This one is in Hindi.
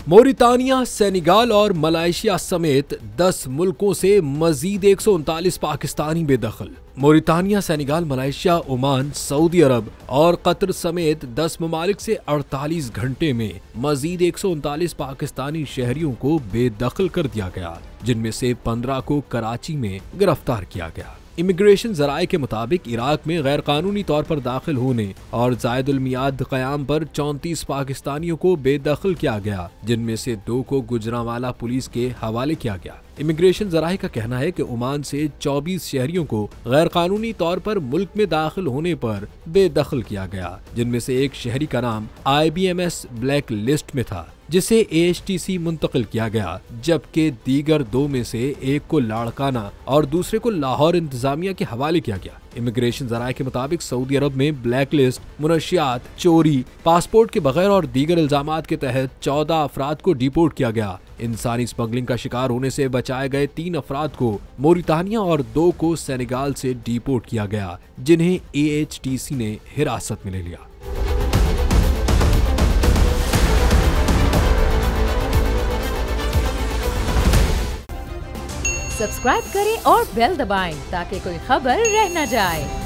मोरितानिया, सेनेगल और मलेशिया समेत 10 मुल्कों से मजीद 139 पाकिस्तानी बेदखल। मोरितानिया, सेनेगल, मलेशिया, ओमान, सऊदी अरब और कतर समेत 10 ममालिक से 48 घंटे में मजीद 139 पाकिस्तानी शहरियों को बेदखल कर दिया गया, जिनमें से 15 को कराची में गिरफ्तार किया गया। इमिग्रेशन जराये के मुताबिक इराक में गैर कानूनी तौर पर दाखिल होने और जायदुल मियाद क़याम पर 34 पाकिस्तानियों को बेदखल किया गया, जिनमें से 2 को गुजरांवाला पुलिस के हवाले किया गया। इमिग्रेशन जराये का कहना है कि ओमान से 24 शहरियों को गैर कानूनी तौर पर मुल्क में दाखिल होने पर बेदखल किया गया, जिनमें से एक शहरी का नाम IBMS ब्लैक लिस्ट में था, जिसे AHTC मुंतकिल किया गया, जबकि दीगर 2 में से एक को लाड़काना और दूसरे को लाहौर इंतजामिया के हवाले किया गया। इमिग्रेशन जराये के मुताबिक सऊदी अरब में ब्लैक लिस्ट, मुनशियात, चोरी, पासपोर्ट के बगैर और दीगर इल्जामात के तहत 14 अफराद को डिपोर्ट किया गया। इंसानी स्मगलिंग का शिकार होने से बचाए गए 3 अफराद को मोरितानिया और 2 को सेनेगल से डिपोर्ट किया गया, जिन्हें AHTC ने हिरासत में ले लिया। सब्सक्राइब करें और बेल दबाएं ताकि कोई खबर रह न जाए।